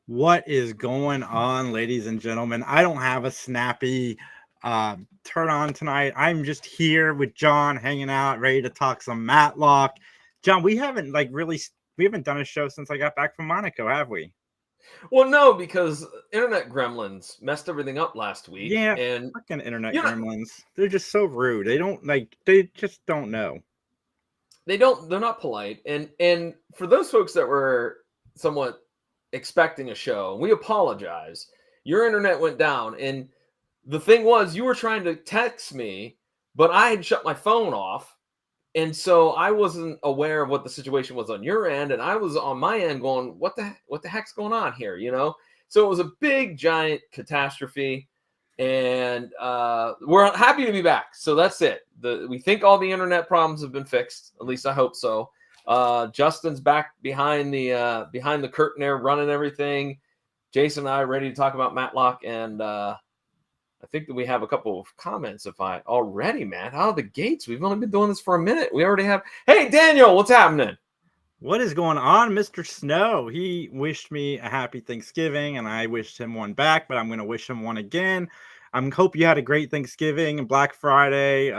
What is going on, ladies and gentlemen? I don't have a snappy turn on tonight. I'm just here with John, hanging out, ready to talk some Matlock. John, we haven't we haven't done a show since I got back from Monaco, have we? Well, no, because internet gremlins messed everything up last week, Yeah, and fucking internet you know gremlins. They're just so rude. They just don't know. they're not polite, and for those folks that were somewhat expecting a show, we apologize. Your internet went down, and the thing was, you were trying to text me, but I had shut my phone off, and so I wasn't aware of what the situation was on your end, and I was on my end going, what the heck's going on here, So it was a big giant catastrophe, and we're happy to be back. So that's it. We think all the internet problems have been fixed. At least I hope so. Justin's back behind the curtain there, running everything. Jason and I are ready to talk about Matlock, and I think that we have a couple of comments already, man. Out of the gates. We've only been doing this for a minute. We already have. Hey, Daniel, what's happening? What is going on, Mr. Snow? He wished me a happy Thanksgiving, and I wished him one back, but I'm going to wish him one again. I hope you had a great Thanksgiving and Black Friday,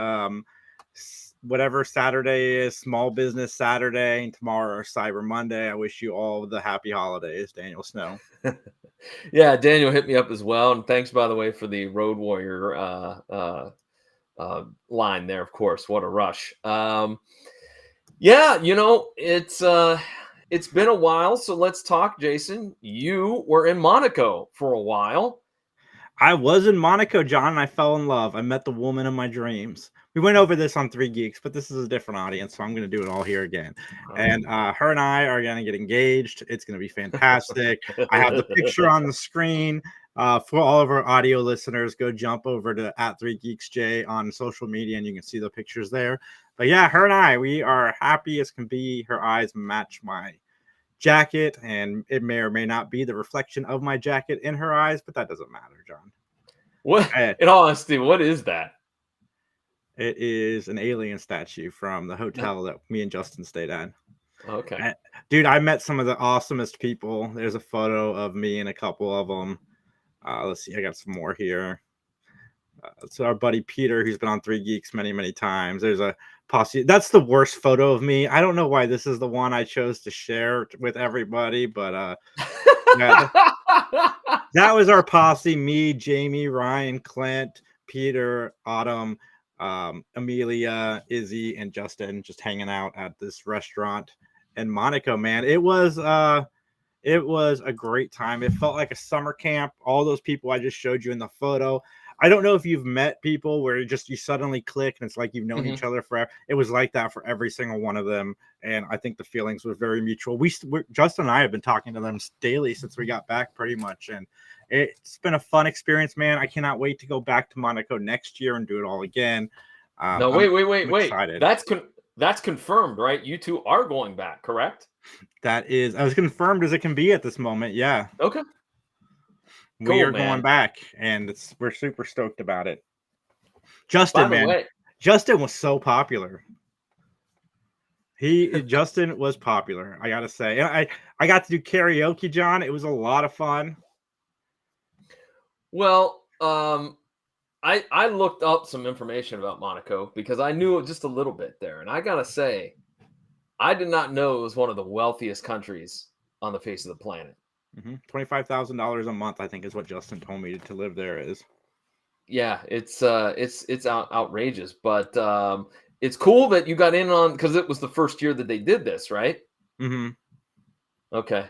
whatever Saturday is, Small Business Saturday, and tomorrow Cyber Monday. I wish you all the happy holidays, Daniel Snow. Yeah, Daniel hit me up as well, and thanks, by the way, for the Road Warrior line there. Of course, what a rush. Yeah, it's been a while, so let's talk, Jason. You were in Monaco for a while. I was in Monaco, John, and I fell in love. I met the woman of my dreams. We went over this on Three Geeks, but this is a different audience, so I'm going to do it all here again. And her and I are going to get engaged. It's going to be fantastic. I have the picture on the screen. For all of our audio listeners, go jump over to @3GeeksJ on social media, and you can see the pictures there. But yeah, her and I, we are happy as can be. Her eyes match my jacket, and it may or may not be the reflection of my jacket in her eyes, but that doesn't matter, John. What, in all honesty, what is that? It is an alien statue from the hotel that me and Justin stayed at. Okay. Dude, I met some of the awesomest people. There's a photo of me and a couple of them. Let's see, I got some more here. So our buddy Peter, who's been on Three Geeks many, many times. There's a posse. That's the worst photo of me. I don't know why this is the one I chose to share with everybody, but yeah, that was our posse. Me, Jamie, Ryan, Clint, Peter, Autumn, Amelia, Izzy, and Justin just hanging out at this restaurant in Monaco, man. It was a great time. It felt like a summer camp. All those people I just showed you in the photo. I don't know if you've met people where you suddenly click and it's like you've known each other forever. It was like that for every single one of them, and I think the feelings were very mutual. Justin and I have been talking to them daily since we got back, pretty much, and it's been a fun experience, man. I cannot wait to go back to Monaco next year and do it all again. No, wait. Excited. That's confirmed, right? You two are going back, correct? That is as confirmed as it can be at this moment. Yeah. Okay. We are going back, and we're super stoked about it. Justin, man, Justin was so popular. Justin was popular, I gotta say. I got to do karaoke, John. It was a lot of fun. Well, I looked up some information about Monaco because I knew just a little bit there, and I gotta say, I did not know it was one of the wealthiest countries on the face of the planet. $25,000 a month, I think, is what Justin told me to live there is. Yeah, it's outrageous, but it's cool that you got in on, because it was the first year that they did this, right? Mm-hmm. Okay,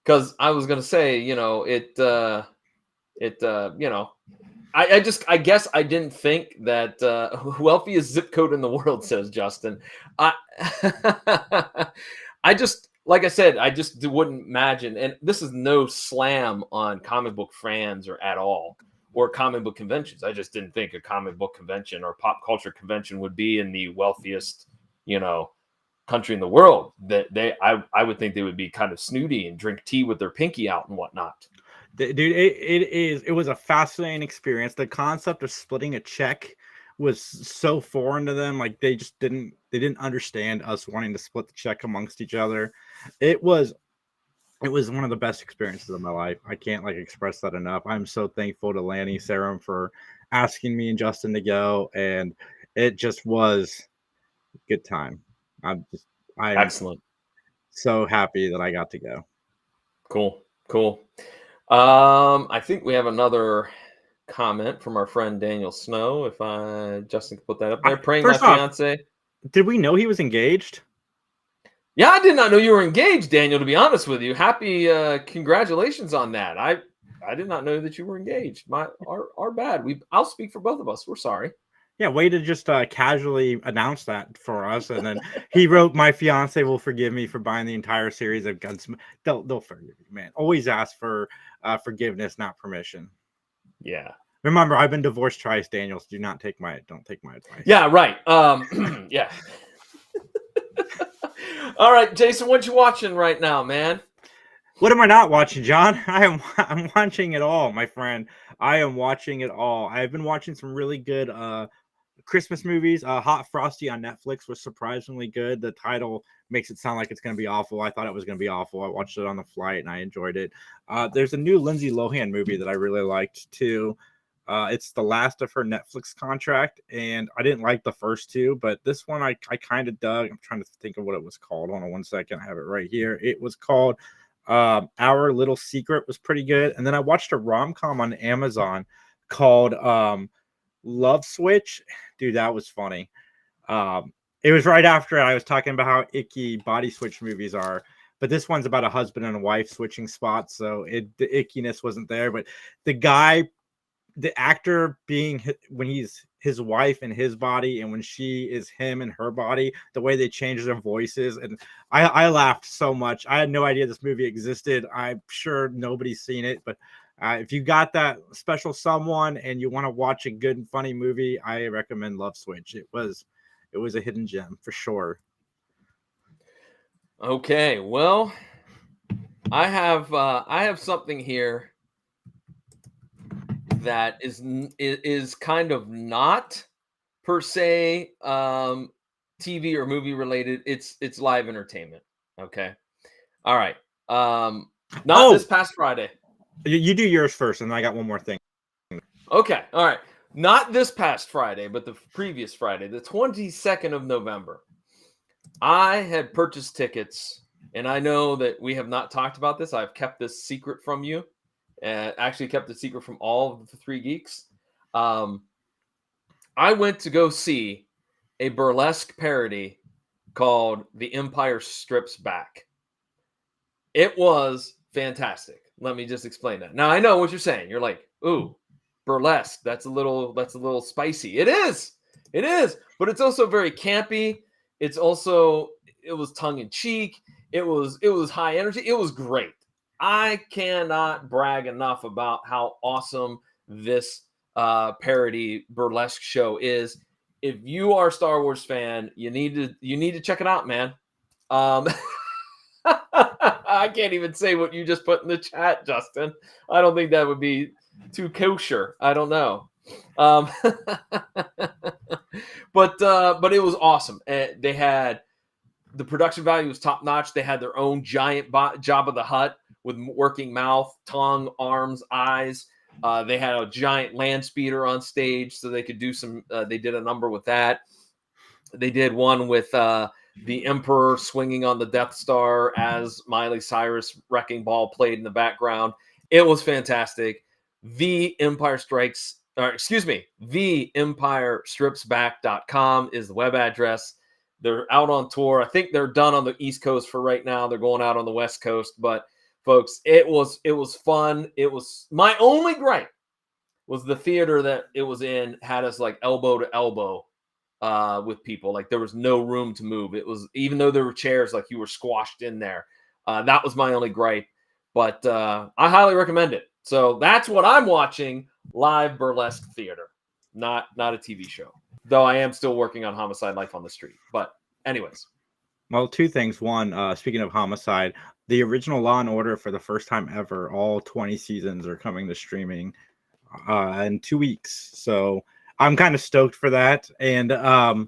because I was gonna say, I guess I didn't think that wealthiest zip code in the world, says Justin. I just, like I said, I just wouldn't imagine, and this is no slam on comic book fans or at all, or comic book conventions. I just didn't think a comic book convention or pop culture convention would be in the wealthiest, country in the world. I would think they would be kind of snooty and drink tea with their pinky out and whatnot. Dude, it was a fascinating experience. The concept of splitting a check was so foreign to them. Like they didn't understand us wanting to split the check amongst each other. It was It was one of the best experiences of my life. I can't like express that enough. I'm so thankful to Lanny Serum for asking me and Justin to go, and it just was a good time. I'm Excellent. so happy that I got to go. Cool. Cool. I think we have another comment from our friend Daniel Snow. If Justin can put that up there, praying my First off, fiance. did we know he was engaged? Yeah, I did not know you were engaged, Daniel. To be honest with you, happy congratulations on that. I did not know that you were engaged. Our bad. I'll speak for both of us. We're sorry. Yeah, way to just casually announce that for us, and then he wrote, "My fiance will forgive me for buying the entire series of Gunsmoke." They'll forgive you, man. Always ask for forgiveness, not permission. Yeah. Remember, I've been divorced twice, Daniels. Don't take my advice. Yeah. Right. Yeah. All right, Jason, what you watching right now, man? What am I not watching, John? I'm watching it all, my friend. I am watching it all. I've been watching some really good Christmas movies. Hot Frosty on Netflix was surprisingly good. The title makes it sound like it's going to be awful. I thought it was going to be awful. I watched it on the flight and I enjoyed it. There's a new Lindsay Lohan movie that I really liked too. It's the last of her Netflix contract, and I didn't like the first two, but this one I kind of dug. I'm trying to think of what it was called. Hold on one second. I have it right here. It was called Our Little Secret. Was pretty good. And then I watched a rom-com on Amazon called Love Switch. Dude, that was funny. It was right after I was talking about how icky body switch movies are, but this one's about a husband and a wife switching spots, so the ickiness wasn't there. But the actor being when he's his wife in his body and when she is him in her body, the way they change their voices, and I laughed so much. I had no idea this movie existed. I'm sure nobody's seen it, but if you got that special someone and you want to watch a good and funny movie, I recommend Love Switch. It was a hidden gem for sure. Okay, well, I have something here that is kind of not per se TV or movie related. It's live entertainment. Okay, all right. Not this past Friday. You do yours first, and I got one more thing. Okay, all right. Not this past Friday, but the previous Friday, the 22nd of November. I had purchased tickets, and I know that we have not talked about this. I've kept this secret from you, and actually kept the secret from all of the three geeks. I went to go see a burlesque parody called The Empire Strips Back. It was fantastic. Let me just explain that. Now I know what you're saying. You're like, ooh, burlesque. That's a little spicy. It is. But it's also very campy. It was tongue in cheek. It was high energy. It was great. I cannot brag enough about how awesome this parody burlesque show is. If you are a Star Wars fan, you need to check it out, man. I can't even say what you just put in the chat, Justin. I don't think that would be too kosher. I don't know. But it was awesome. They had the production value was top notch. They had their own giant Jabba the Hutt with working mouth, tongue, arms, eyes. They had a giant land speeder on stage, so they could do some. They did a number with that. They did one with the Emperor swinging on the Death Star as Miley Cyrus wrecking ball played in the background. It was fantastic. The EmpireStripsBack.com is the web address. They're out on tour. I think they're done on the East Coast for right now. They're going out on the West Coast, but folks, it was fun. It was my only gripe was the theater that it was in had us like elbow to elbow with people. Like there was no room to move. It was, even though there were chairs, like you were squashed in there. That was my only gripe, but I highly recommend it. So that's what I'm watching, live burlesque theater, not a TV show. Though I am still working on Homicide: Life on the Street. But anyways. Well, two things. One, speaking of Homicide, the original Law and Order for the first time ever, all 20 seasons are coming to streaming in 2 weeks. So I'm kind of stoked for that. And I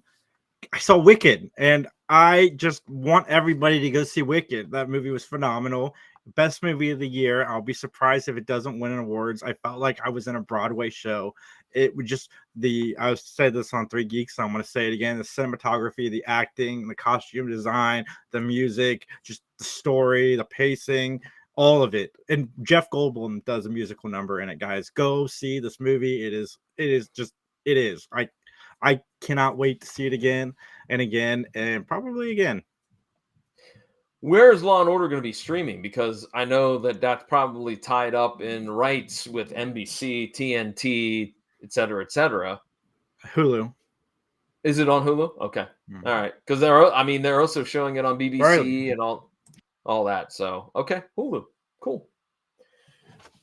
saw Wicked, and I just want everybody to go see Wicked. That movie was phenomenal. Best movie of the year. I'll be surprised if it doesn't win awards. I felt like I was in a Broadway show. It would just I said this on Three Geeks, so I'm going to say it again. The cinematography, the acting, the costume design, the music, just the story, the pacing, all of it. And Jeff Goldblum does a musical number in it, guys. Go see this movie. It is. I cannot wait to see it again and again and probably again. Where is Law and Order going to be streaming? Because I know that that's probably tied up in rights with NBC, TNT, et cetera, et cetera. Hulu. Is it on Hulu? Okay. Mm-hmm. All right. Because they're also showing it on BBC Right. and all that. So, okay. Hulu. Cool.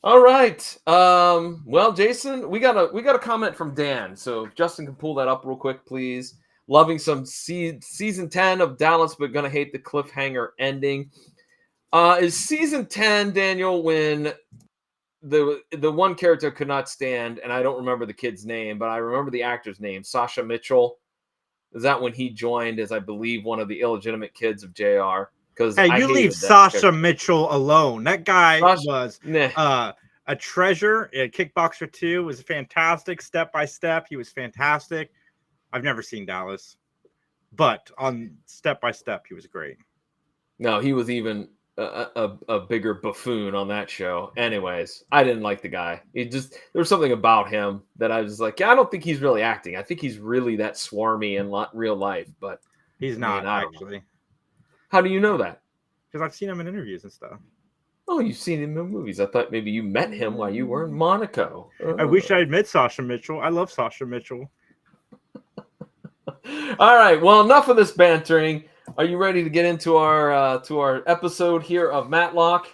All right. Well, Jason, we got a comment from Dan. So if Justin can pull that up real quick, please. Loving some season 10 of Dallas, but gonna hate the cliffhanger ending. Is season 10, Daniel, when the one character could not stand, and I don't remember the kid's name, but I remember the actor's name, Sasha Mitchell. Is that when he joined as, I believe, one of the illegitimate kids of JR? Because Hey, you leave Sasha Mitchell alone. That guy was a treasure. Kickboxer 2 was fantastic. Step by Step, he was fantastic. I've never seen Dallas, but on Step by Step, he was great. No, he was even a bigger buffoon on that show. Anyways, I didn't like the guy. There was something about him that I was like, yeah, I don't think he's really acting. I think he's really that swarmy in real life, but he's not actually. How do you know that? Because I've seen him in interviews and stuff. Oh, you've seen him in movies. I thought maybe you met him while you were in Monaco. I wish I had met Sasha Mitchell. I love Sasha Mitchell. All right. Well, enough of this bantering. Are you ready to get into our episode here of Matlock?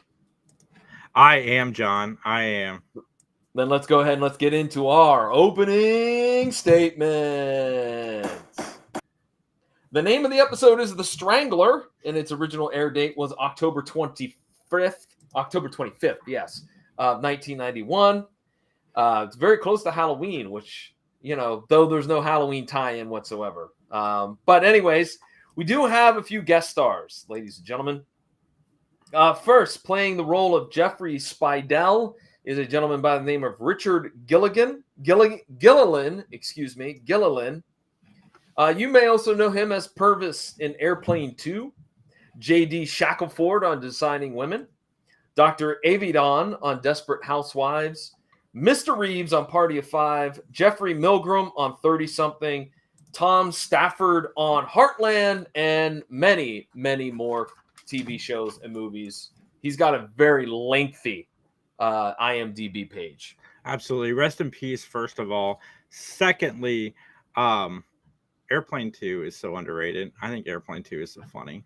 I am, John. I am. Then let's go ahead and let's get into our opening statements. The name of the episode is The Strangler, and its original air date was October 25th, yes, 1991. It's very close to Halloween, which, though there's no Halloween tie-in whatsoever. But anyways, we do have a few guest stars, ladies and gentlemen. First, playing the role of Jeffrey Spidell is a gentleman by the name of Richard Gilliland. You may also know him as Purvis in Airplane 2, J.D. Shackelford on Designing Women, Dr. Avedon on Desperate Housewives, Mr. Reeves on Party of Five, Jeffrey Milgram on 30-something, Tom Stafford on Heartland, and many, many more TV shows and movies. He's got a very lengthy IMDb page. Absolutely. Rest in peace, first of all. Secondly, Airplane 2 is so underrated. I think Airplane 2 is so funny.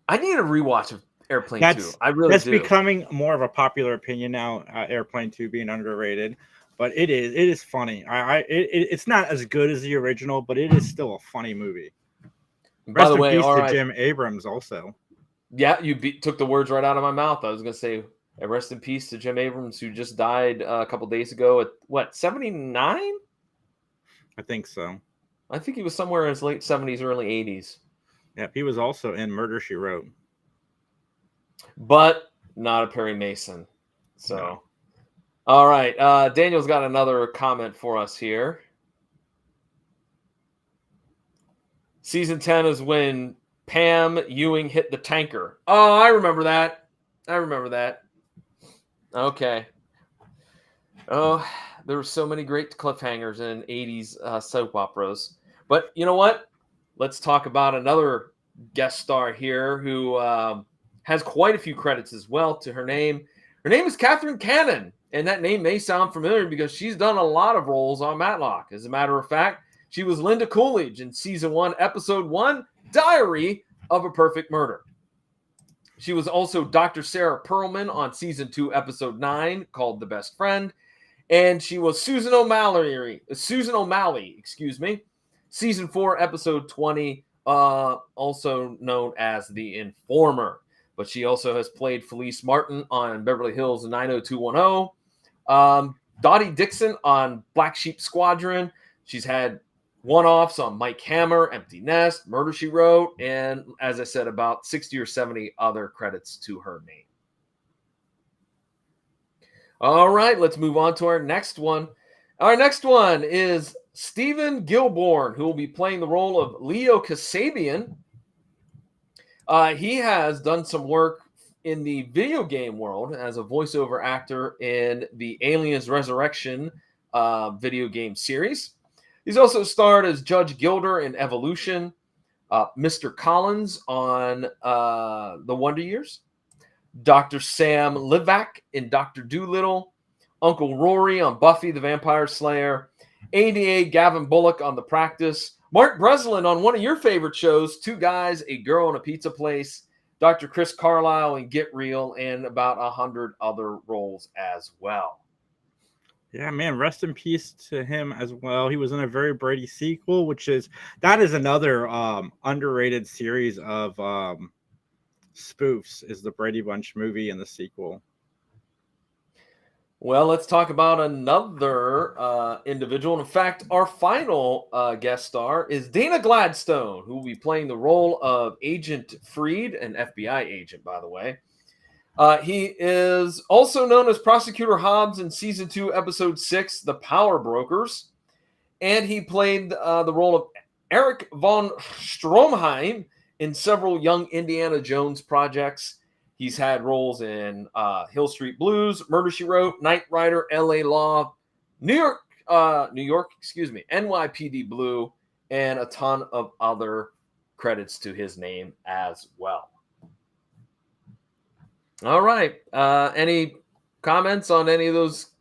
I need a rewatch of Airplane 2. I really do. That's becoming more of a popular opinion now, Airplane 2 being underrated. But it is funny. It's not as good as the original, but it is still a funny movie. Rest in peace to Jim Abrams also. Yeah, you took the words right out of my mouth. I was going to say, rest in peace to Jim Abrams, who just died a couple days ago at, 79? I think so. I think he was somewhere in his late 70s, early 80s. Yeah, he was also in Murder, She Wrote. But not a Perry Mason. So, no. All right. Daniel's got another comment for us here. Season 10 is when Pam Ewing hit the tanker. Oh, I remember that. Okay. Oh, there were so many great cliffhangers in 80s soap operas. But you know what? Let's talk about another guest star here who has quite a few credits as well to her name. Her name is Catherine Cannon, and that name may sound familiar because she's done a lot of roles on Matlock. As a matter of fact, she was Linda Coolidge in Season 1, Episode 1, Diary of a Perfect Murder. She was also Dr. Sarah Perlman on Season 2, Episode 9, called The Best Friend. And she was Susan O'Malley, Season 4, Episode 20, also known as The Informer. But she also has played Felice Martin on Beverly Hills 90210. Dottie Dixon on Black Sheep Squadron. She's had one-offs on Mike Hammer, Empty Nest, Murder, She Wrote, and as I said, about 60 or 70 other credits to her name. All right, let's move on to our next one. Our next one is Stephen Gilborn, who will be playing the role of Leo Kasabian. He has done some work in the video game world as a voiceover actor in the Aliens Resurrection video game series. He's also starred as Judge Gilder in Evolution, Mr. Collins on The Wonder Years, Dr. Sam Livak in Dr. Dolittle, Uncle Rory on Buffy the Vampire Slayer, ADA Gavin Bullock on The Practice, Mark Breslin on one of your favorite shows, Two Guys, a Girl in a Pizza Place, Dr. Chris Carlisle in Get Real, and about 100 other roles as well. Yeah, man, rest in peace to him as well. He was in a Very Brady sequel, that is another underrated series of spoofs, is the Brady Bunch movie and the sequel. Well, let's talk about another individual. In fact, our final guest star is Dana Gladstone, who will be playing the role of Agent Freed, an FBI agent, by the way. He is also known as Prosecutor Hobbs in Season 2, Episode 6, The Power Brokers. And he played the role of Eric von Stromheim in several Young Indiana Jones projects. He's had roles in Hill Street Blues, Murder, She Wrote, Knight Rider, L.A. Law, New York, NYPD Blue, and a ton of other credits to his name as well. All right. Any comments on any of those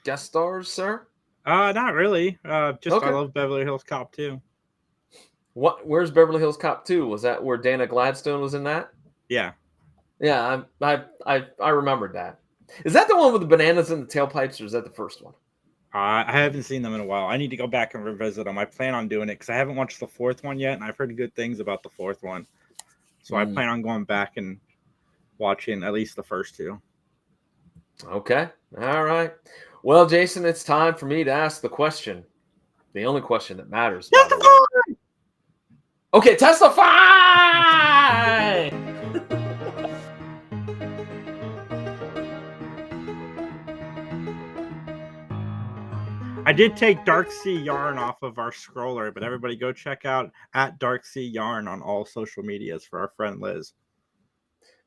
guest stars, sir? Not really. Okay. I love Beverly Hills Cop 2. Where's Beverly Hills Cop 2? Was that where Dana Gladstone was in that? Yeah. Yeah, I remembered that. Is that the one with the bananas and the tailpipes, or is that the first one? I haven't seen them in a while. I need to go back and revisit them. I plan on doing it because I haven't watched the fourth one yet, and I've heard good things about the fourth one. So I plan on going back and watching at least the first two. Okay. All right. Well, Jason, it's time for me to ask the question. The only question that matters. Okay, testify! I did take Dark Sea Yarn off of our scroller, but everybody go check out at Dark Sea Yarn on all social medias for our friend Liz.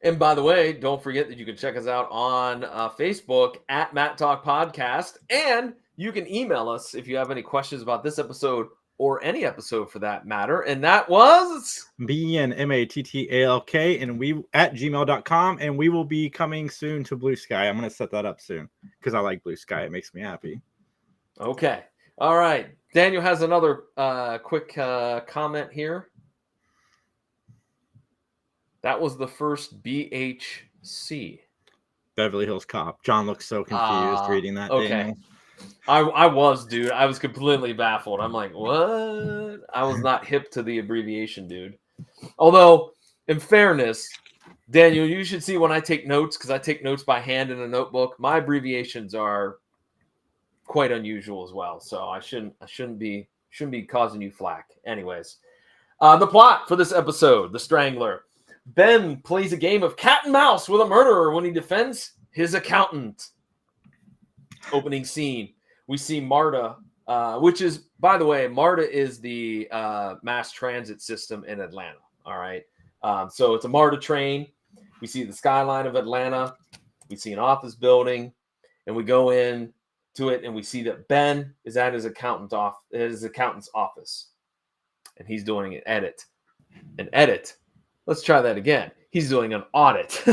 And by the way, don't forget that you can check us out on Facebook at Mattalk Podcast, and you can email us if you have any questions about this episode or any episode for that matter. And that was BNMATTALK and we at gmail.com, and we will be coming soon to Blue Sky. I'm going to set that up soon because I like Blue Sky. It makes me happy. Okay. All right. Daniel has another quick comment here. That was the first BHC. Beverly Hills Cop. John looks so confused reading that. Okay. Daniel. I was, dude. I was completely baffled. I'm like, what? I was not hip to the abbreviation, dude. Although, in fairness, Daniel, you should see when I take notes, because I take notes by hand in a notebook. My abbreviations are quite unusual as well. So I shouldn't be causing you flack. Anyways, the plot for this episode: The Strangler. Ben plays a game of cat and mouse with a murderer when he defends his accountant. Opening scene, we see MARTA, which is, by the way, MARTA is the mass transit system in Atlanta. All right. So it's a MARTA train. We see the skyline of Atlanta. We see an office building, and we go in to it, and we see that Ben is at his accountant's office, and he's doing an edit. Let's try that again. He's doing an audit.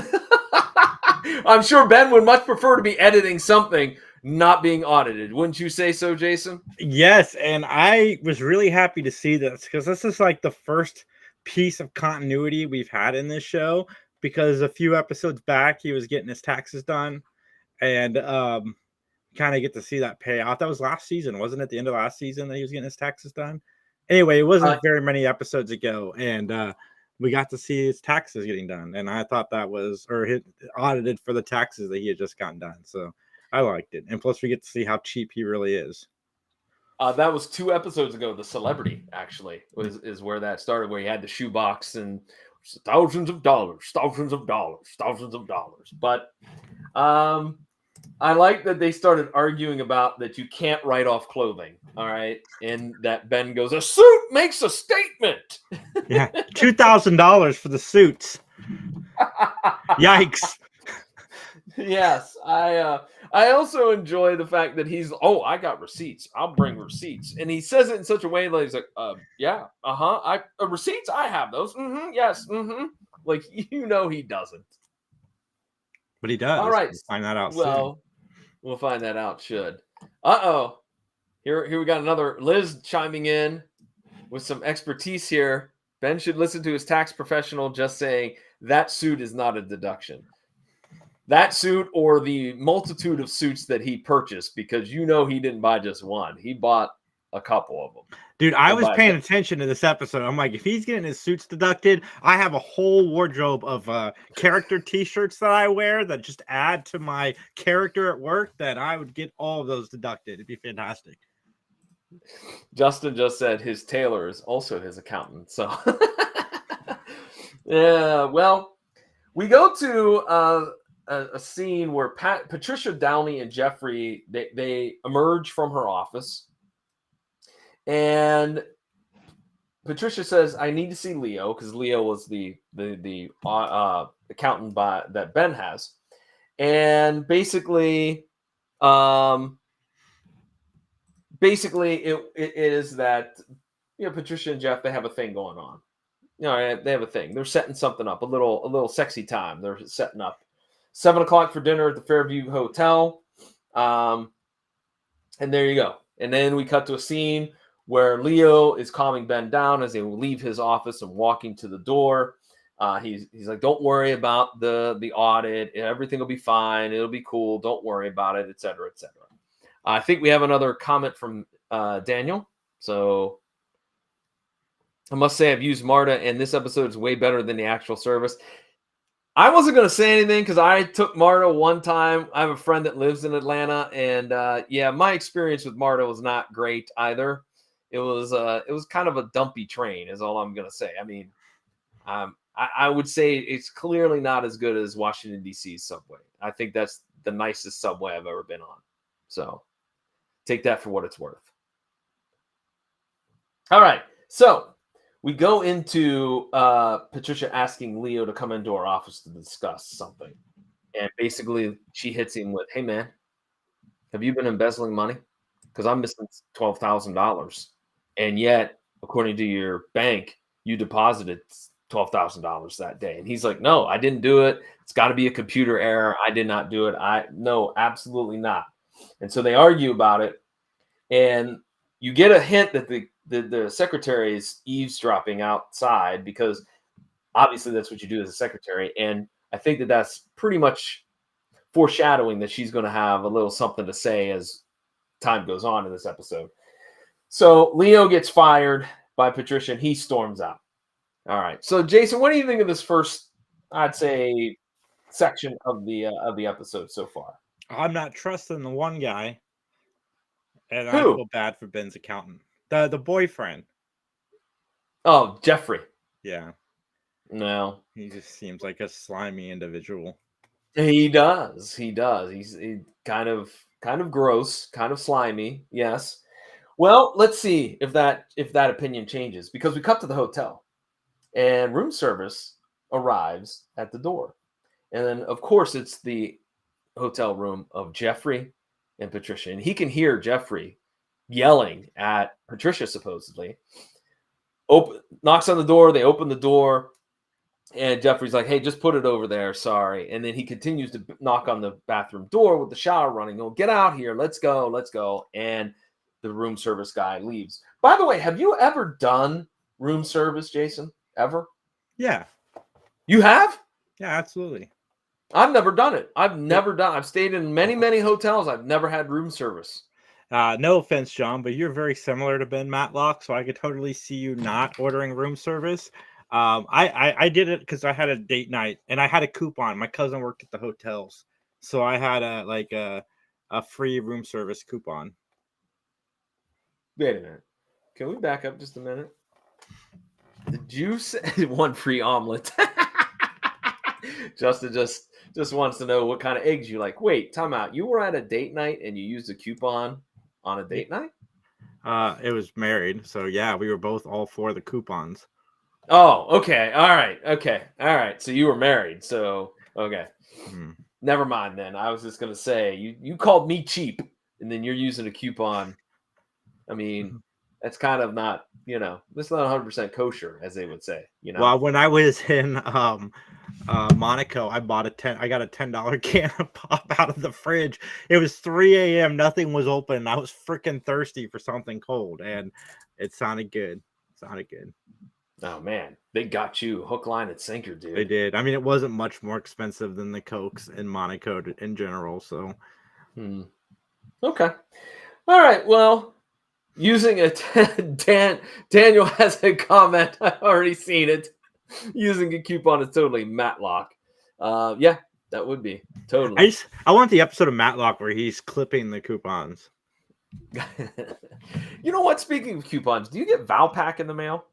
I'm sure Ben would much prefer to be editing something, not being audited. Wouldn't you say so, Jason? Yes, and I was really happy to see this because this is like the first piece of continuity we've had in this show, because a few episodes back he was getting his taxes done, and kind of get to see that payoff. That was last season, wasn't it? The end of last season that he was getting his taxes done. Anyway, it wasn't very many episodes ago, and we got to see his taxes getting done, and I thought that was, audited for the taxes that he had just gotten done. So I liked it, and plus we get to see how cheap he really is. That was 2 episodes ago. The Celebrity actually is where that started, where he had the shoebox and thousands of dollars. But I like that they started arguing about that you can't write off clothing. All right. And that Ben goes, a suit makes a statement. Yeah, $2,000 for the suits. Yikes. Yes. I also enjoy the fact that he's, oh, I got receipts. I'll bring receipts. And he says it in such a way like he's like, yeah, I receipts, I have those. Yes. Like, he doesn't. But he does. All right. We'll find that out soon. Well, we'll find that out. Should. Uh-oh. Here we got another Liz chiming in with some expertise here. Ben should listen to his tax professional just saying that suit is not a deduction. That suit or the multitude of suits that he purchased, because he didn't buy just one. He bought a couple of them. Dude, I was paying attention to this episode. I'm like, if he's getting his suits deducted, I have a whole wardrobe of character t-shirts that I wear that just add to my character at work, that I would get all of those deducted. It'd be fantastic. Justin just said his tailor is also his accountant. So, yeah, well, we go to a scene where Patricia, Downey, and Jeffrey, they emerge from her office. And Patricia says, I need to see Leo, because Leo was the accountant that Ben has. And basically, it is that, Patricia and Jeff, they have a thing going on. They have a thing. They're setting something up, a little sexy time. They're setting up 7:00 for dinner at the Fairview Hotel. And there you go. And then we cut to a scene where Leo is calming Ben down as they leave his office and walking to the door. He's like, don't worry about the audit. Everything will be fine. It'll be cool. Don't worry about it, et cetera, et cetera. I think we have another comment from Daniel. So I must say I've used MARTA, and this episode is way better than the actual service. I wasn't going to say anything because I took MARTA one time. I have a friend that lives in Atlanta, and my experience with MARTA was not great either. It was kind of a dumpy train, is all I'm going to say. I mean, I would say it's clearly not as good as Washington, D.C.'s subway. I think that's the nicest subway I've ever been on. So take that for what it's worth. All right. So we go into Patricia asking Leo to come into our office to discuss something. And basically she hits him with, hey, man, have you been embezzling money? Because I'm missing $12,000. And yet, according to your bank, you deposited $12,000 that day. And he's like, no, I didn't do it. It's got to be a computer error. I did not do it. No, absolutely not. And so they argue about it. And you get a hint that the secretary is eavesdropping outside, because obviously that's what you do as a secretary. And I think that that's pretty much foreshadowing that she's going to have a little something to say as time goes on in this episode. So Leo gets fired by Patricia and he storms out. All right. So Jason, what do you think of this first, I'd say, section of the episode so far? I'm not trusting the one guy. And Who? I feel bad for Ben's accountant. The boyfriend. Oh, Jeffrey. Yeah. No. He just seems like a slimy individual. He does. He's kind of gross, kind of slimy. Yes. Well, let's see if that opinion changes, because we cut to the hotel and room service arrives at the door. And then, of course, it's the hotel room of Jeffrey and Patricia. And he can hear Jeffrey yelling at Patricia, supposedly. Knocks on the door. They open the door. And Jeffrey's like, hey, just put it over there. Sorry. And then he continues to knock on the bathroom door with the shower running. Oh, get out here. Let's go. And the room service guy leaves. By the way, have you ever done room service, Jason? Ever? Yeah. You have? Yeah, absolutely. I've never done it. I've stayed in many, many hotels. I've never had room service. No offense, John, but you're very similar to Ben Matlock, so I could totally see you not ordering room service. I did it because I had a date night and I had a coupon. My cousin worked at the hotels, so I had a free room service coupon. Wait a minute. Can we back up just a minute? Did you say one free omelet? Justin just wants to know what kind of eggs you like. Wait, time out. You were at a date night and you used a coupon on a date night? It was married, so yeah, we were both all for the coupons. Oh, okay. All right. Okay. All right. So you were married. So okay. Mhm. Never mind then. I was just gonna say you called me cheap and then you're using a coupon. I mean, that's kind of not, that's not 100% kosher, as they would say, Well, when I was in Monaco, I got a $10 can of pop out of the fridge. It was 3 a.m. Nothing was open. I was freaking thirsty for something cold, and it sounded good. Sounded good. Oh man, they got you hook, line, and sinker, They dude. did. I mean, it wasn't much more expensive than the Cokes in Monaco in general. So Okay. All right. Well, using a Daniel has a comment. I've already seen it. Using a coupon is totally Matlock. Yeah, that would be totally. I want the episode of Matlock where he's clipping the coupons. You know what? Speaking of coupons, do you get Valpak in the mail?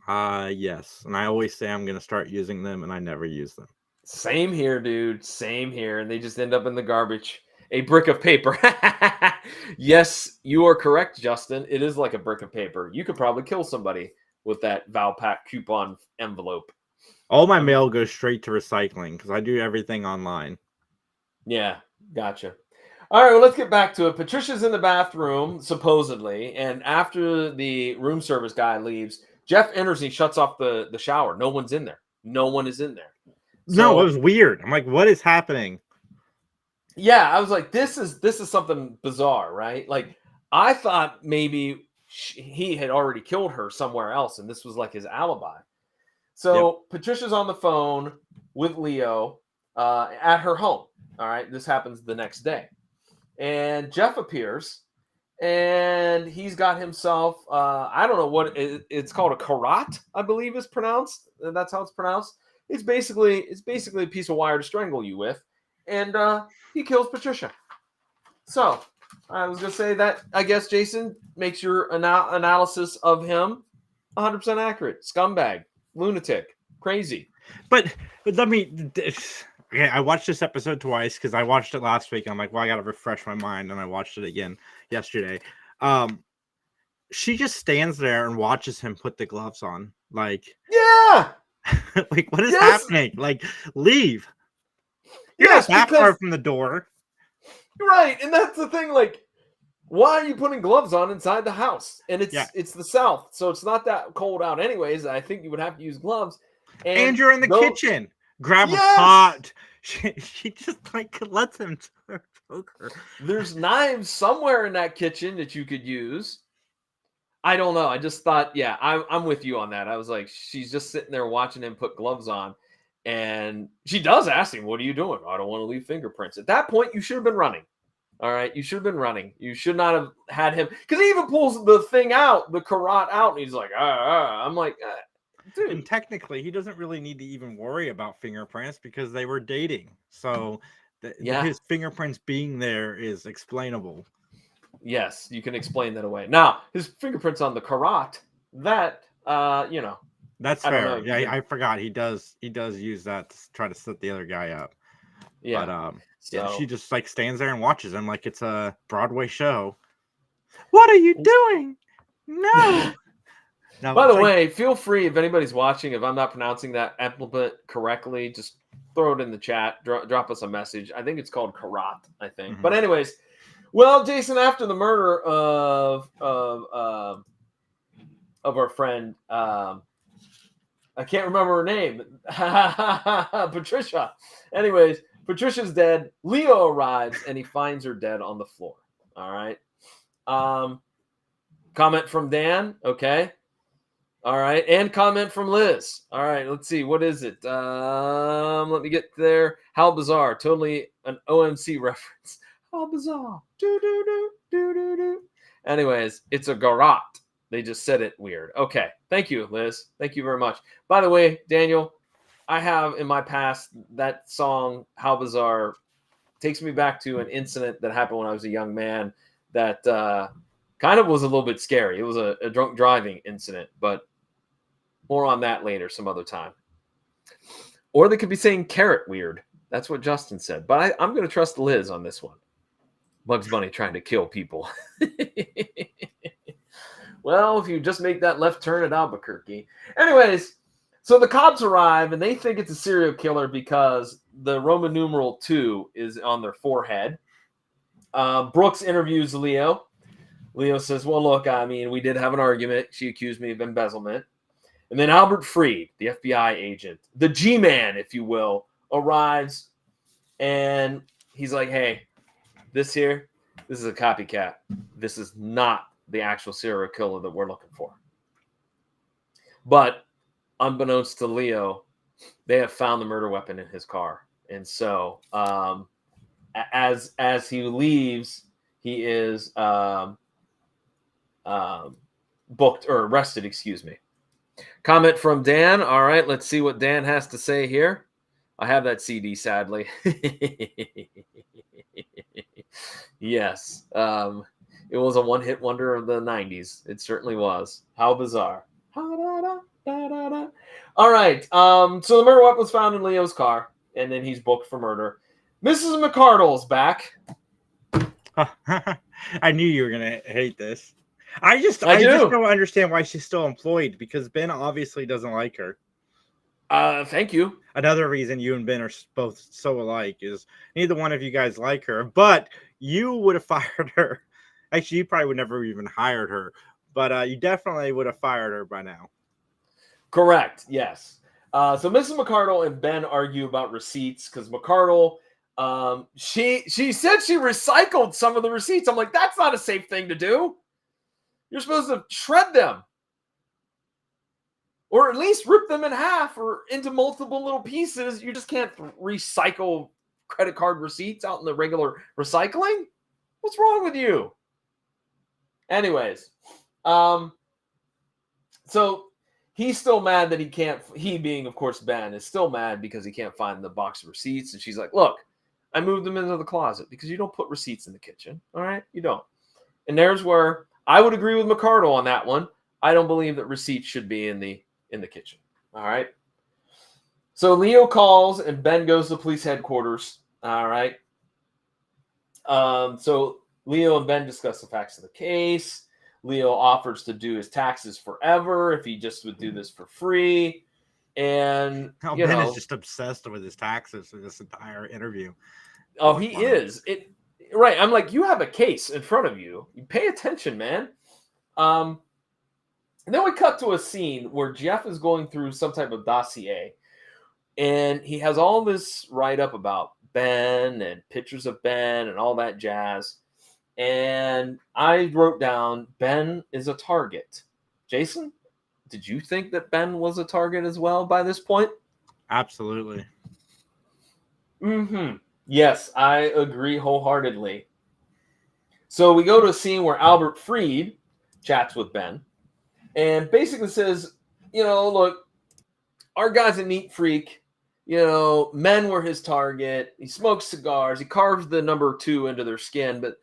Yes, and I always say I'm gonna start using them, and I never use them. Same here, dude. Same here. And they just end up in the garbage. A brick of paper. Yes, you are correct, Justin. It is like a brick of paper. You could probably kill somebody with that Valpak coupon envelope. All my mail goes straight to recycling because I do everything online. Yeah, gotcha. All right, well, let's get back to it. Patricia's in the bathroom, supposedly, and after the room service guy leaves, Jeff enters and he shuts off the shower. No one's in there. No one is in there. No, it So was weird. I'm like, what is happening? yeah, I was like, this is something bizarre, right? Like, I thought maybe he had already killed her somewhere else, and this was like his alibi. So Patricia's on the phone with Leo at her home. All right, this happens the next day, and Jeff appears, and he's got himself. I don't know what it's called, a karat, I believe is pronounced. That's how it's pronounced. It's basically a piece of wire to strangle you with, and he kills Patricia. So I was gonna say that I guess Jason makes your analysis of him 100% accurate. Scumbag, lunatic, crazy. But let me. Okay, I watched this episode twice because I watched it last week. I'm like, well, I gotta refresh my mind, and I watched it again yesterday. She just stands there and watches him put the gloves on. Like, Yeah. like what is Yes. happening? Like, leave. You're Yes, not that because far from the door. right, and that's the thing. Like, why are you putting gloves on inside the house? And it's the South, so it's not that cold out, anyways. I think you would have to use gloves. And you're in the kitchen. Grab a Yes! pot. She just like lets him choke her. There's knives somewhere in that kitchen that you could use. I don't know. I just thought, yeah, I'm with you on that. I was like, she's just sitting there watching him put gloves on. And she does ask him, what are you doing? I don't want to leave fingerprints. At that point, you should have been running. All right. You should have been running. You should not have had him. Because he even pulls the thing out, the karat out. And he's like, I'm like, dude. And technically, he doesn't really need to even worry about fingerprints because they were dating. So his fingerprints being there is explainable. Yes, you can explain that away. Now, his fingerprints on the karat, that, That's I don't fair. know. Yeah, I forgot. He does use that to try to set the other guy up. Yeah. But So, she just like stands there and watches him like it's a Broadway show. What are you doing? No. No. by the way, feel free if anybody's watching, if I'm not pronouncing that implement correctly, just throw it in the chat. Drop us a message. I think it's called karat, I think. Mhm. But anyways, well, Jason, after the murder of our friend, I can't remember her name, Patricia. Anyways, Patricia's dead. Leo arrives and he finds her dead on the floor. All right. Comment from Dan. Okay. All right. And comment from Liz. All right. Let's see. What is it? Let me get there. How bizarre. Totally an OMC reference. How bizarre. Do, do, do, do, do, do. Anyways, it's a garrote. They just said it weird. Okay. Thank you, Liz. Thank you very much. By the way, Daniel, I have in my past that song, How Bizarre, takes me back to an incident that happened when I was a young man that kind of was a little bit scary. It was a drunk driving incident, but more on that later, some other time. Or they could be saying carrot weird. That's what Justin said. But I'm going to trust Liz on this one. Bugs Bunny trying to kill people. Well, if you just make that left turn at Albuquerque. Anyways, so the cops arrive and they think it's a serial killer because the Roman numeral 2 is on their forehead. Brooks interviews Leo. Leo says, well, look, I mean, we did have an argument. She accused me of embezzlement. And then Albert Freed, the FBI agent, the G-man, if you will, arrives. And he's like, hey, this is a copycat. This is not the actual serial killer that we're looking for. But unbeknownst to Leo, they have found the murder weapon in his car. And so as he leaves, he is booked or arrested, excuse me. Comment from Dan. All right, let's see what Dan has to say here. I have that CD, sadly. Yes. It was a one-hit wonder of the 90s. It certainly was. How bizarre. All right. So the murder weapon was found in Leo's car, and then he's booked for murder. Mrs. McCardle's back. I knew you were going to hate this. I just do. don't understand why she's still employed, because Ben obviously doesn't like her. Thank you. Another reason you and Ben are both so alike is neither one of you guys like her, but you would have fired her. Actually, you probably would never even hired her, but you definitely would have fired her by now. Correct. Yes. So Mrs. McCardle and Ben argue about receipts because McCardle, she said she recycled some of the receipts. I'm like, that's not a safe thing to do. You're supposed to shred them. Or at least rip them in half or into multiple little pieces. You just can't recycle credit card receipts out in the regular recycling. What's wrong with you? Anyways, so he's still mad that he can't, he being, of course, Ben, is still mad because he can't find the box of receipts. And she's like, look, I moved them into the closet because you don't put receipts in the kitchen. All right? You don't. And there's where I would agree with McCardle on that one. I don't believe that receipts should be in the kitchen. All right. So Leo calls and Ben goes to police headquarters. All right. So Leo and Ben discuss the facts of the case. Leo offers to do his taxes forever if he just would do this for free. And Ben is just obsessed with his taxes for this entire interview. Oh, he is. Right. I'm like, you have a case in front of you. You pay attention, man. And then we cut to a scene where Jeff is going through some type of dossier. And he has all this write-up about Ben and pictures of Ben and all that jazz. And I wrote down, Ben is a target. Jason, did you think that Ben was a target as well by this point? Absolutely. Mm-hmm. Yes, I agree wholeheartedly. So we go to a scene where Albert Freed chats with Ben and basically says, look, our guy's a neat freak. Men were his target. He smokes cigars. He carves the number 2 into their skin. But,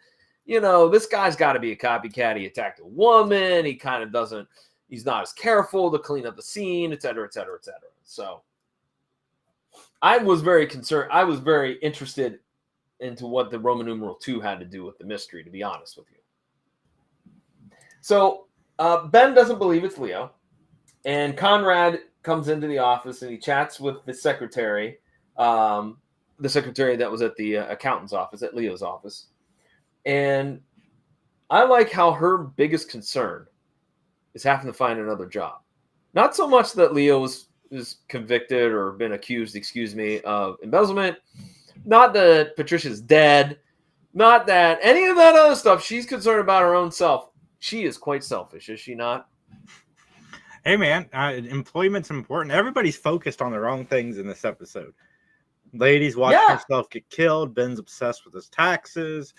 this guy's got to be a copycat. He attacked a woman. He kind of doesn't, he's not as careful to clean up the scene, et cetera, et cetera, et cetera. So I was very concerned. I was very interested into what the Roman numeral 2 had to do with the mystery, to be honest with you. So Ben doesn't believe it's Leo. And Conrad comes into the office and he chats with the secretary that was at the accountant's office, at Leo's office. And I like how her biggest concern is having to find another job. Not so much that Leo is convicted or been accused, of embezzlement. Not that Patricia's dead. Not that any of that other stuff. She's concerned about her own self. She is quite selfish, is she not? Hey, man, employment's important. Everybody's focused on the wrong things in this episode. Lady's watching herself get killed. Ben's obsessed with his taxes.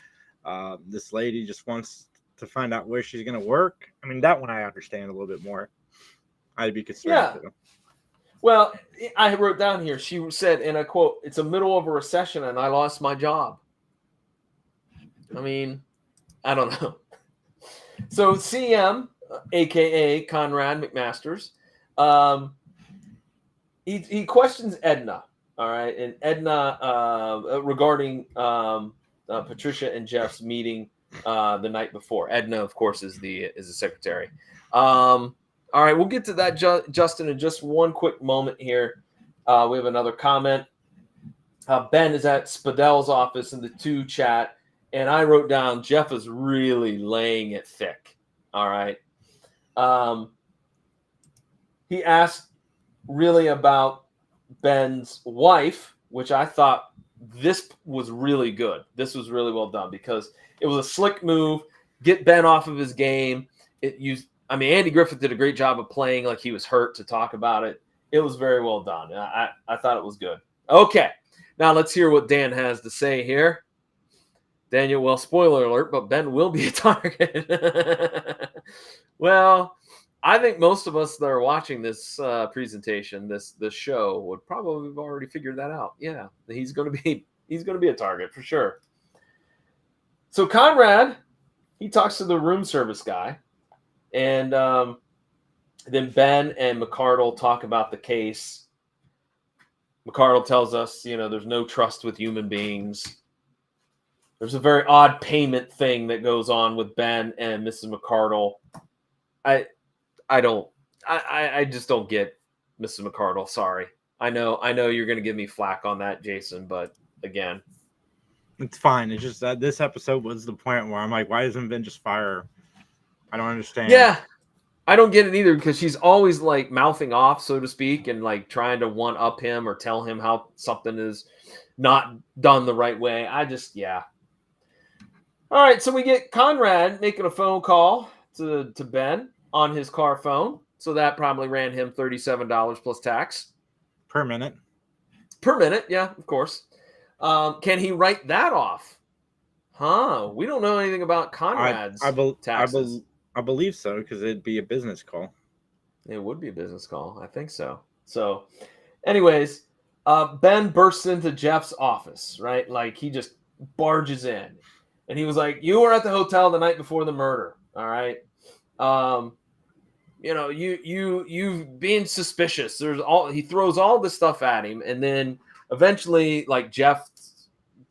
This lady just wants to find out where she's going to work. I mean, that one I understand a little bit more. I'd be concerned too. Well, I wrote down here, she said, and I quote, it's a middle of a recession and I lost my job. I mean, I don't know. So CM, a.k.a. Conrad McMasters, he questions Edna. All right, and Edna regarding Patricia and Jeff's meeting the night before. Edna, of course, is the secretary. All right, we'll get to that, Justin, in just one quick moment here. We have another comment. Ben is at Spadel's office in the 2 chat, and I wrote down Jeff is really laying it thick. All right. He asked really about Ben's wife, which I thought this was really good. This was really well done because it was a slick move, get Ben off of his game. Andy Griffith did a great job of playing like he was hurt to talk about it. It was very well done. I thought it was good. Okay, now let's hear what Dan has to say here. Daniel, well, spoiler alert, but Ben will be a target. Well, I think most of us that are watching this presentation, this show, would probably have already figured that out. Yeah, he's going to be a target for sure. So Conrad, he talks to the room service guy, and then Ben and McCardle talk about the case. McCardle tells us, there's no trust with human beings. There's a very odd payment thing that goes on with Ben and Mrs. McCardle. I just don't get Mrs. McCardle. Sorry. I know you're going to give me flack on that, Jason, but again, it's fine. It's just that this episode was the point where I'm like, why doesn't Ben just fire? I don't understand. Yeah, I don't get it either because she's always like mouthing off, so to speak, and like trying to one up him or tell him how something is not done the right way. Yeah. All right, so we get Conrad making a phone call to Ben on his car phone. So that probably ran him $37 plus tax. Per minute. Per minute, yeah, of course. Can he write that off? We don't know anything about Conrad's taxes. I believe so, because it'd be a business call. It would be a business call. I think so. So, anyways, Ben bursts into Jeff's office, right? Like, he just barges in. And he was like, you were at the hotel the night before the murder, all right? You being suspicious. He throws all this stuff at him, and then eventually, like, Jeff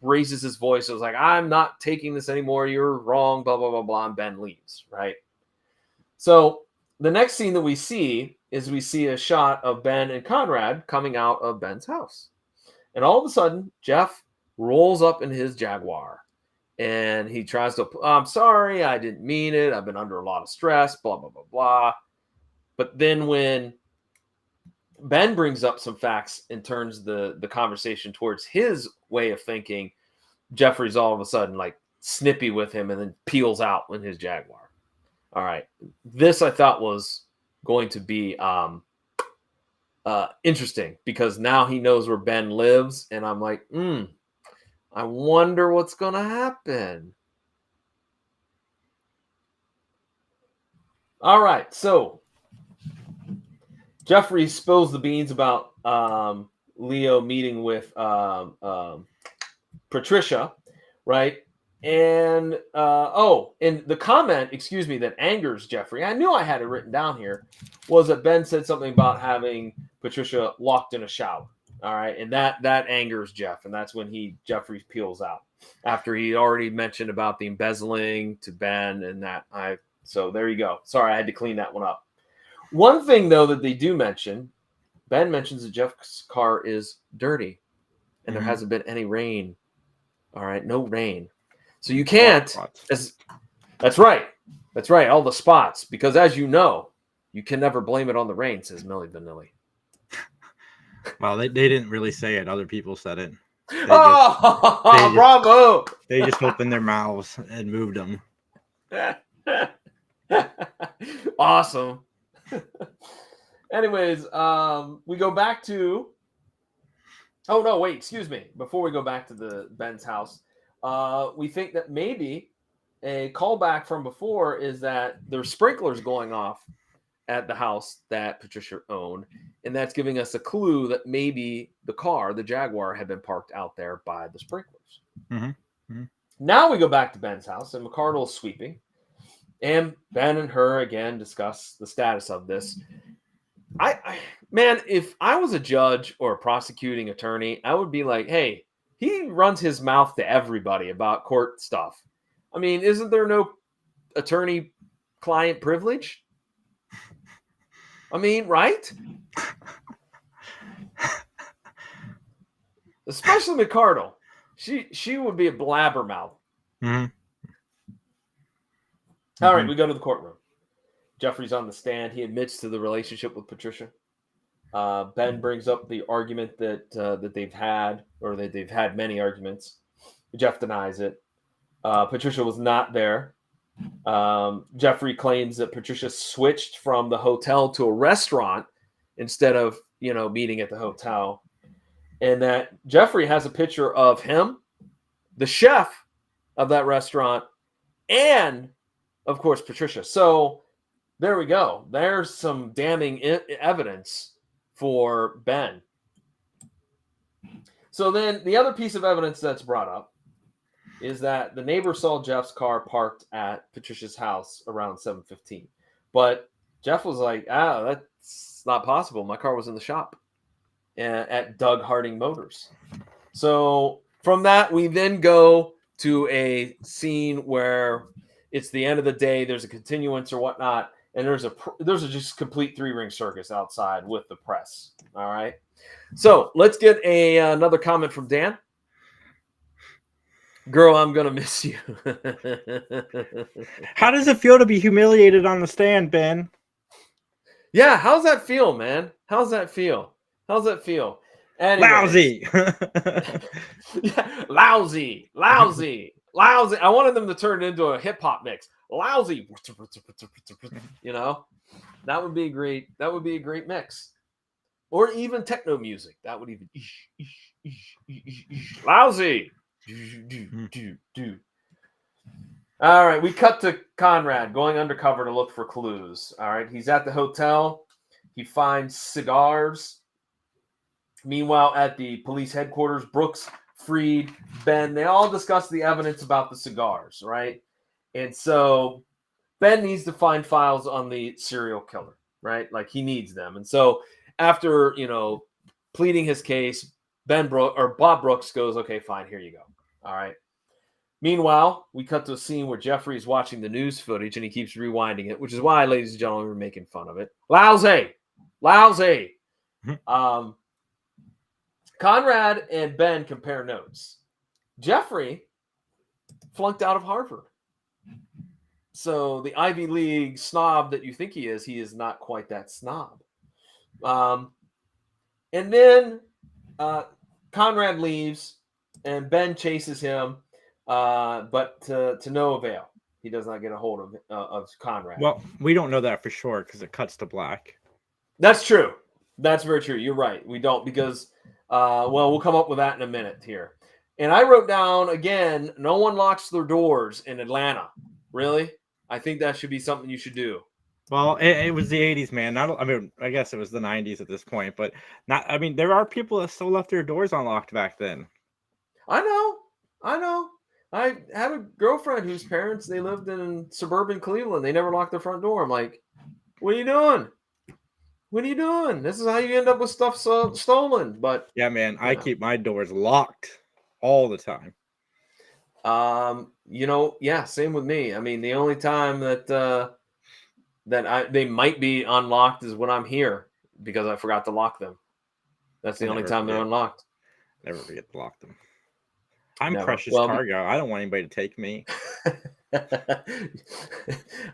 raises his voice. It was like, I'm not taking this anymore. You're wrong, blah, blah, blah, blah. And Ben leaves, right? So the next scene that we see is a shot of Ben and Conrad coming out of Ben's house. And all of a sudden, Jeff rolls up in his Jaguar. And he tries to, I'm sorry, I didn't mean it. I've been under a lot of stress, blah, blah, blah, blah. But then when Ben brings up some facts and turns the conversation towards his way of thinking, Jeffrey's all of a sudden like snippy with him and then peels out in his Jaguar. All right. This I thought was going to be interesting because now he knows where Ben lives. And I'm like, I wonder what's going to happen. All right. So Jeffrey spills the beans about Leo meeting with Patricia, right? And and the comment, that angers Jeffrey, I knew I had it written down here, was that Ben said something about having Patricia locked in a shower. All right, and that angers Jeff, and that's when Jeffrey peels out after he already mentioned about the embezzling to Ben and that. So there you go. Sorry, I had to clean that one up. One thing though that they do mention, Ben mentions that Jeff's car is dirty, and there hasn't been any rain. All right, no rain, so you can't. That's right. All the spots, because as you know, you can never blame it on the rain, says Millie Vanilli. Well, they didn't really say it. Other people said it. Bravo! They just opened their mouths and moved them. Awesome. Anyways, we go back to... Oh, no, wait, excuse me. Before we go back to Ben's house, we think that maybe a callback from before is that there's sprinklers going off at the house that Patricia owned, and that's giving us a clue that maybe the Jaguar, had been parked out there by the sprinklers. Now we go back to Ben's house, and McCardle is sweeping, and Ben and her again discuss the status of this. Man, if I was a judge or a prosecuting attorney, I would be like, hey, he runs his mouth to everybody about court stuff. I mean, isn't there no attorney-client privilege? I mean, right? Especially McCardle. She would be a blabbermouth. Mm-hmm. All right, we go to the courtroom. Jeffrey's on the stand. He admits to the relationship with Patricia. Ben brings up the argument that they've had, or that they've had many arguments. Jeff denies it. Patricia was not there. Jeffrey claims that Patricia switched from the hotel to a restaurant instead of, meeting at the hotel. And that Jeffrey has a picture of him, the chef of that restaurant, and, of course, Patricia. So there we go. There's some damning evidence for Ben. So then the other piece of evidence that's brought up is that the neighbor saw Jeff's car parked at Patricia's house around 7:15. But Jeff was like, that's not possible. My car was in the shop at Doug Harding Motors. So from that, we then go to a scene where it's the end of the day. There's a continuance or whatnot. And there's a just complete 3-ring circus outside with the press. All right. So let's get another comment from Dan. Girl, I'm going to miss you. How does it feel to be humiliated on the stand, Ben? Yeah. How's that feel, man? How's that feel? Anyways. Lousy. Yeah, lousy. I wanted them to turn it into a hip hop mix. Lousy. That would be a great mix. Or even techno music. That would even lousy. All right, we cut to Conrad going undercover to look for clues. All right, he's at the hotel. He finds cigars. Meanwhile, at the police headquarters, Brooks, Freed, Ben, they all discuss the evidence about the cigars, right? And so Ben needs to find files on the serial killer, right? Like he needs them. And so after, pleading his case, Bob Brooks goes, okay, fine, here you go. All right. Meanwhile, we cut to a scene where Jeffrey is watching the news footage and he keeps rewinding it, which is why, ladies and gentlemen, we're making fun of it. Lousy. Conrad and Ben compare notes. Jeffrey flunked out of Harvard. So the Ivy League snob that you think he is not quite that snob. And then Conrad leaves and Ben chases him, but to no avail. He does not get a hold of Conrad. Well, we don't know that for sure because it cuts to black. That's true. That's very true. You're right. We don't because, we'll come up with that in a minute here. And I wrote down, again, no one locks their doors in Atlanta. Really? I think that should be something you should do. Well, it was the 80s, man. I guess it was the 90s at this point, but there are people that still left their doors unlocked back then. I know. I had a girlfriend whose parents, they lived in suburban Cleveland. They never locked their front door. I'm like, what are you doing? This is how you end up with stuff stolen. But yeah, man, I keep my doors locked all the time. Yeah, same with me. I mean, the only time that they might be unlocked is when I'm here because I forgot to lock them. That's the only time they're unlocked. Never forget to lock them. I'm precious cargo. I don't want anybody to take me.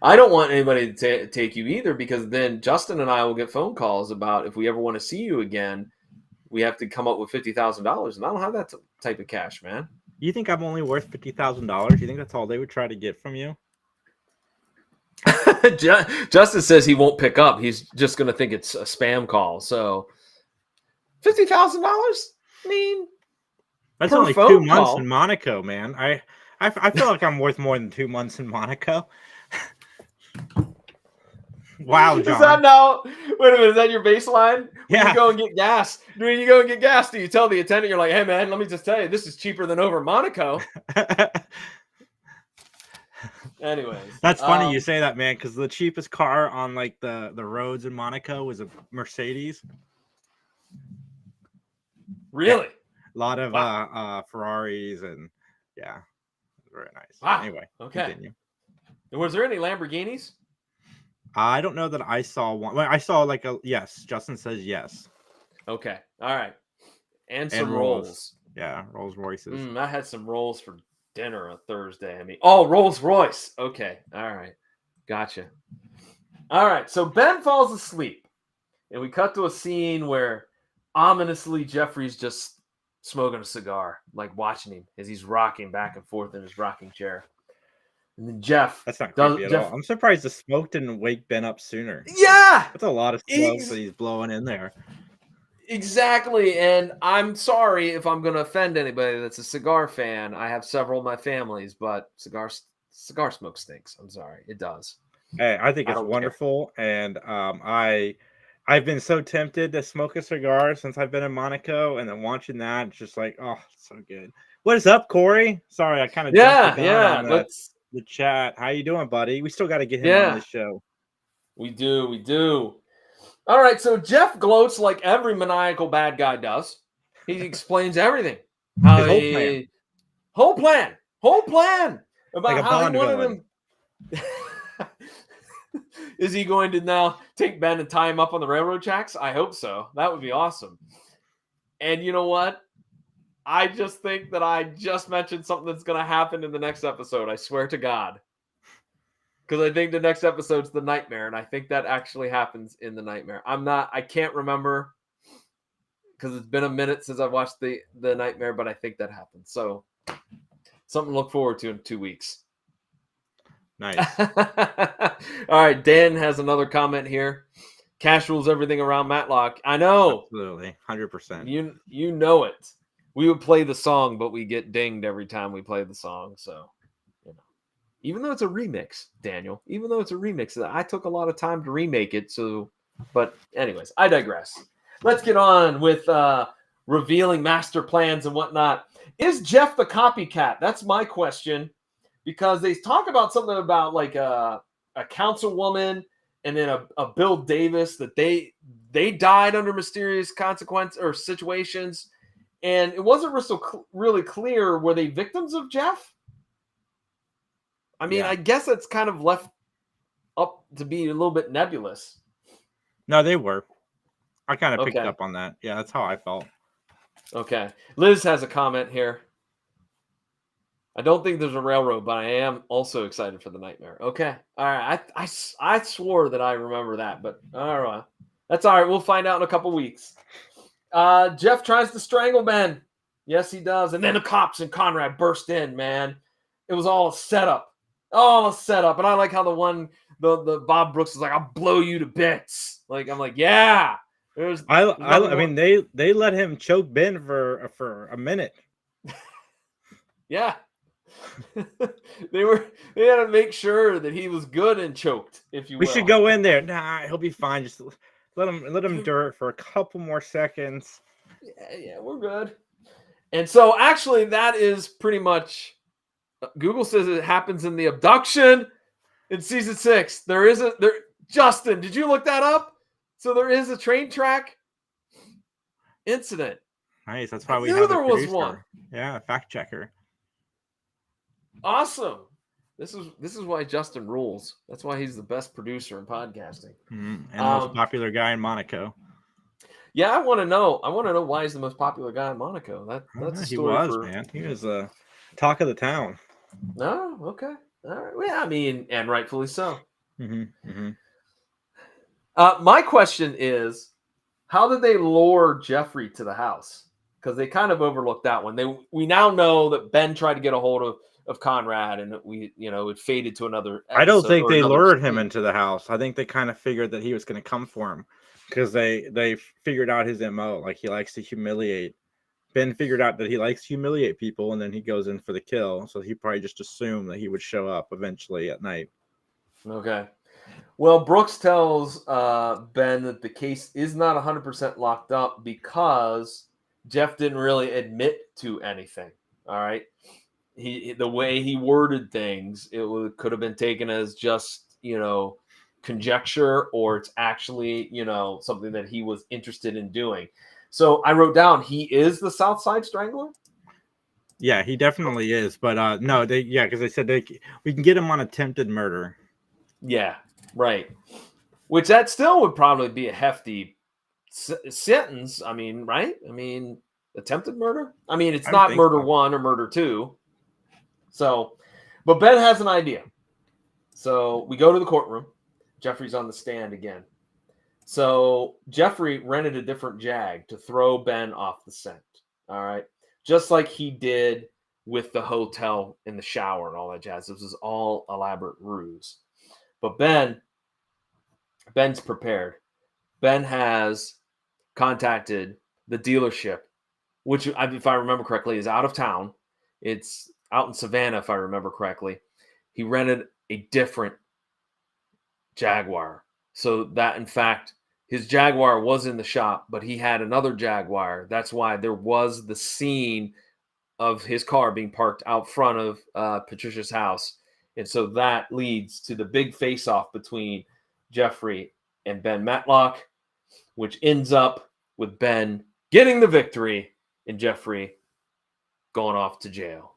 I don't want anybody to take you either because then Justin and I will get phone calls about if we ever want to see you again, we have to come up with $50,000, and I don't have that type of cash, man. You think I'm only worth $50,000? You think that's all they would try to get from you? Justin says he won't pick up. He's just going to think it's a spam call. So $50,000? I mean, that's only 2 months in Monaco, man. I feel like I'm worth more than 2 months in Monaco. Wow, John. Is that now? Wait a minute. Is that your baseline? Yeah. When you go and get gas. When you go and get gas, do you tell the attendant, you're like, hey, man, let me just tell you, this is cheaper than over in Monaco. Anyways. That's funny you say that, man, because the cheapest car on like the roads in Monaco was a Mercedes. Really? A lot of Wow. Ferraris and yeah, very nice. Wow. Anyway, Okay. continue. Was there any Lamborghinis? I don't know that I saw one. Well, I saw like a yes. Justin says yes. Okay. All right. And And some rolls. Yeah, Rolls Royces. I had some rolls for dinner on Thursday. I mean, oh, Rolls Royce. Okay. All right. Gotcha. All right. So Ben falls asleep, and we cut to a scene where ominously Jeffrey's just smoking a cigar, like watching him as he's rocking back and forth in his rocking chair. And then That's not creepy at all. Jeff, I'm surprised the smoke didn't wake Ben up sooner. yeah, That's a lot of smoke that he's blowing in there. exactly. And I'm sorry if I'm going to offend anybody that's a cigar fan. I have several of my families, but cigar smoke stinks. I'm sorry, it does. Hey, I think I it's don't care. wonderful, and I've been so tempted to smoke a cigar since I've been in Monaco, and then watching that, it's just like, oh, so good. What is up, Corey? Sorry, I kind of jumped the gun on the chat. How you doing, buddy? We still got to get him on this show. We do. All right, so Jeff gloats like every maniacal bad guy does. He explains everything. His whole plan about like how Bond he wanted villain. him. Is he going to now take Ben and tie him up on the railroad tracks? I hope so. That would be awesome. And you know what? I just think that I just mentioned something that's going to happen in the next episode. I swear to God. Because I think the next episode's the nightmare, and I think that actually happens in the nightmare. I can't remember because it's been a minute since I've watched the nightmare, but I think that happens. So something to look forward to in 2 weeks. Nice. All right, Dan has another comment here. Cash rules everything around Matlock. I know. Absolutely. 100%. You know it. We would play the song, but we get dinged every time we play the song. So, even though it's a remix, Daniel, I took a lot of time to remake it. So, but anyways, I digress. Let's get on with revealing master plans and whatnot. Is Jeff the copycat? That's my question, because they talk about something about like a councilwoman and then a Bill Davis that they died under mysterious consequence or situations. And it wasn't really clear. Were they victims of Jeff? I mean, I guess it's kind of left up to be a little bit nebulous. No, they were. I kind of picked up on that. Yeah, that's how I felt. Okay. Liz has a comment here. I don't think there's a railroad, but I am also excited for the nightmare. Okay. All right. I swore that I remember that, but all right. That's all right. We'll find out in a couple weeks. Jeff tries to strangle Ben. Yes, he does. And then the cops and Conrad burst in, man. It was all a setup. And I like how the Bob Brooks is like, I'll blow you to bits. Like, I'm like, yeah. I mean, they let him choke Ben for a minute. Yeah. They had to make sure that he was good and choked, if you will. We should go in there. Nah, he'll be fine. Just let him dirt for a couple more seconds. Yeah, we're good. And so actually that is pretty much, Google says it happens in the abduction in season 6. Justin, did you look that up? So there is a train track incident. Nice. That's why we have there was one. Yeah, fact checker. Awesome. This is why Justin rules. That's why he's the best producer in podcasting. And the most popular guy in Monaco. Yeah, I want to know why he's the most popular guy in Monaco. That's a story. Man. He was talk of the town. No, okay. All right. Well, I mean, and rightfully so. My question is, how did they lure Jeffrey to the house? Because they kind of overlooked that one. We now know that Ben tried to get a hold of Conrad, and it faded to another episode. I don't think they lured him into the house. I think they kind of figured that he was going to come for him because they figured out his MO. Like, he likes to humiliate. Ben figured out that he likes to humiliate people, and then he goes in for the kill. So he probably just assumed that he would show up eventually at night. Okay. Well, Brooks tells Ben that the case is not 100% locked up because Jeff didn't really admit to anything. All right. The way he worded things, could have been taken as just, conjecture, or it's actually, something that he was interested in doing. So I wrote down he is the South Side Strangler. Yeah, he definitely is. But no, because they said we can get him on attempted murder. Yeah, right. Which that still would probably be a hefty sentence. I mean, right? I mean, attempted murder. I mean, it's I would not think murder so. 1 or murder 2. So, but Ben has an idea. So we go to the courtroom. Jeffrey's on the stand again. So Jeffrey rented a different Jag to throw Ben off the scent. All right. Just like he did with the hotel in the shower and all that jazz. This was all elaborate ruse. But Ben's prepared. Ben has contacted the dealership, which, if I remember correctly, is out of town. It's out in Savannah, if I remember correctly. He rented a different Jaguar. So that, in fact, his Jaguar was in the shop, but he had another Jaguar. That's why there was the scene of his car being parked out front of Patricia's house. And so that leads to the big face-off between Jeffrey and Ben Matlock, which ends up with Ben getting the victory and Jeffrey going off to jail.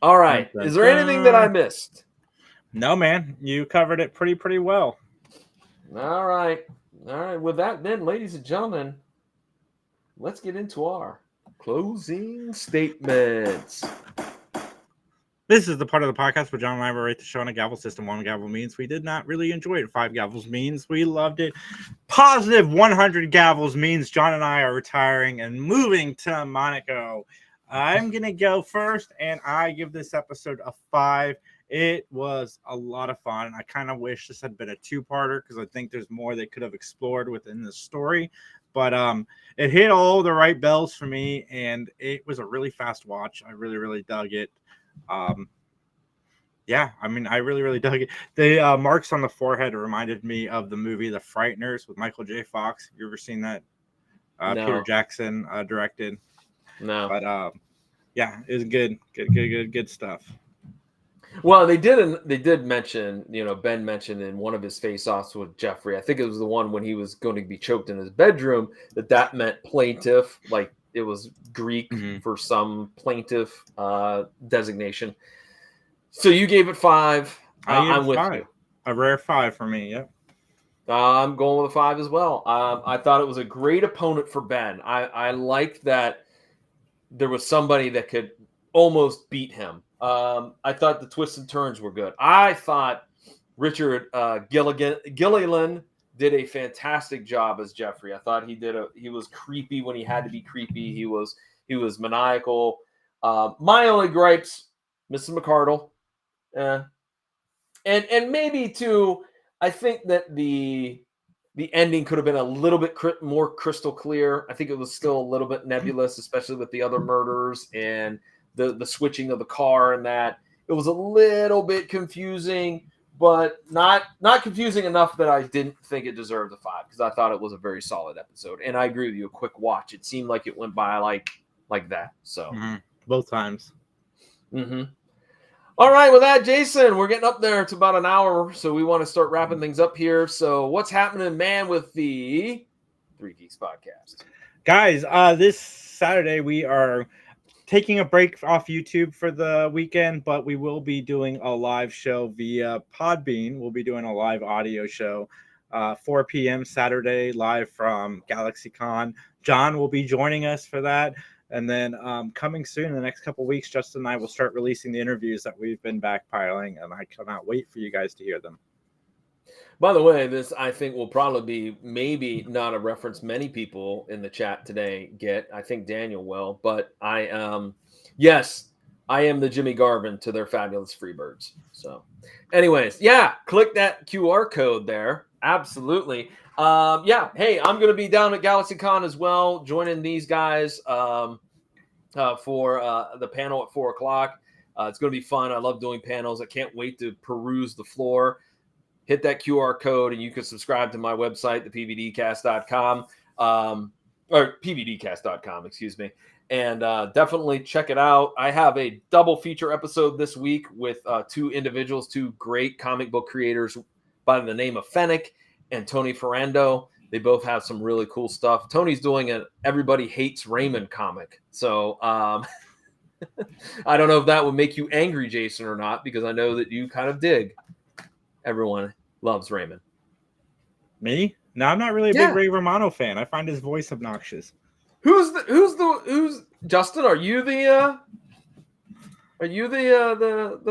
All right. Is there anything that I missed? No, man. You covered it pretty well. All right. With that, then, ladies and gentlemen, let's get into our closing statements. This is the part of the podcast where John and I will rate the show on a gavel system. 1 gavel means we did not really enjoy it. 5 gavels means we loved it. Positive 100 gavels means John and I are retiring and moving to Monaco. I'm going to go first, and I give this episode a 5. It was a lot of fun. I kind of wish this had been a 2-parter because I think there's more they could have explored within the story. But it hit all the right bells for me, and it was a really fast watch. I really dug it. Yeah, I mean, I really dug it. The marks on the forehead reminded me of the movie The Frighteners with Michael J. Fox. Have you ever seen that? No. Peter Jackson directed. No. But yeah, it was good stuff. Well, they did mention, Ben mentioned in one of his face-offs with Jeffrey, I think it was the one when he was going to be choked in his bedroom, that meant plaintiff, like it was Greek for some plaintiff designation. So you gave it 5. I'm with 5. you. A rare 5 for me. Yep. I'm going with a 5 as well. I thought it was a great opponent for Ben. I liked that there was somebody that could almost beat him. I thought the twists and turns were good. I thought Richard Gilliland did a fantastic job as Jeffrey. I thought he was creepy when he had to be creepy. He was maniacal. My only gripes, Mrs. McCardle, and maybe too, I think that the ending could have been a little bit more crystal clear. I think it was still a little bit nebulous, especially with the other murders and the switching of the car, and that it was a little bit confusing, but not confusing enough that I didn't think it deserved a 5, because I thought it was a very solid episode. And I agree with you, a quick watch. It seemed like it went by like that. So both times. All right, with that, Jason, we're getting up there to about an hour, so we want to start wrapping things up here. So what's happening, man, with the 3 Geeks podcast? Guys, this Saturday we are taking a break off YouTube for the weekend, but we will be doing a live show via Podbean. We'll be doing a live audio show, 4 p.m. Saturday, live from GalaxyCon. John will be joining us for that. And then coming soon in the next couple of weeks, Justin and I will start releasing the interviews that we've been backpiling, and I cannot wait for you guys to hear them. By the way, this I think will probably be maybe not a reference many people in the chat today get. I think Daniel will, but yes, I am the Jimmy Garvin to their fabulous Freebirds. So anyways, yeah, click that QR code there. Absolutely. Yeah. Hey, I'm going to be down at GalaxyCon as well, joining these guys for the panel at 4:00. It's going to be fun. I love doing panels. I can't wait to peruse the floor. Hit that QR code, and you can subscribe to my website, thepvdcast.com, or pvdcast.com, excuse me. And definitely check it out. I have a double feature episode this week with 2 individuals, 2 great comic book creators by the name of Fennec and Tony Ferrando. They both have some really cool stuff. Tony's doing an Everybody Hates Raymond comic. So I don't know if that would make you angry, Jason, or not, because I know that you kind of dig Everyone Loves Raymond. Me? No, I'm not really a big Ray Romano fan. I find his voice obnoxious. Who's Justin? Are you the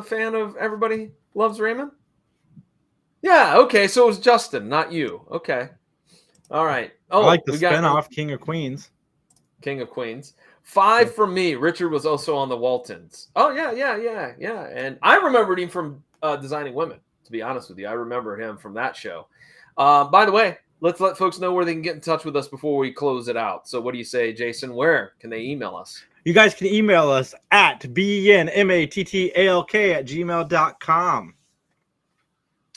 fan of Everybody Loves Raymond? Yeah, okay, so it was Justin, not you. Okay. All right. Oh, I like the spinoff, King of Queens. King of Queens. 5 from me. Richard was also on the Waltons. Oh, yeah. And I remembered him from Designing Women, to be honest with you. I remember him from that show. By the way, let's let folks know where they can get in touch with us before we close it out. So what do you say, Jason? Where can they email us? You guys can email us at benmattalk@gmail.com.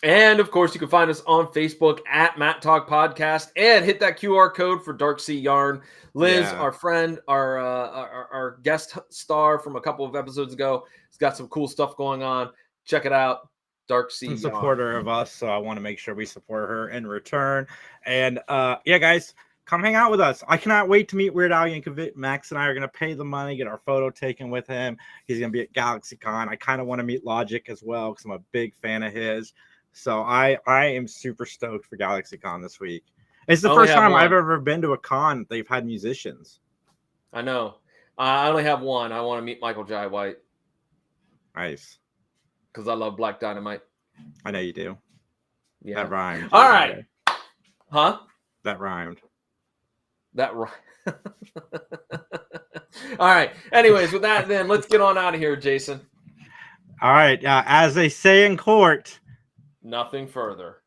And, of course, you can find us on Facebook at Mattalk Podcast and hit that QR code for Dark Sea Yarn. Liz, our friend, our guest star from a couple of episodes ago, has got some cool stuff going on. Check it out. Dark Sea Yarn. Supporter of us, so I want to make sure we support her in return. And, yeah, guys, come hang out with us. I cannot wait to meet Weird Al Yankovic. Max and I are going to pay the money, get our photo taken with him. He's going to be at GalaxyCon. I kind of want to meet Logic as well because I'm a big fan of his. So I am super stoked for GalaxyCon this week. It's the first time I've ever been to a con they've had musicians. I know. I only have one. I want to meet Michael Jai White. Nice. Because I love Black Dynamite. I know you do. Yeah. That rhymed. All right. Huh? That rhymed. That rhymed. All right. Anyways, with that, then let's get on out of here, Jason. All right. As they say in court, nothing further.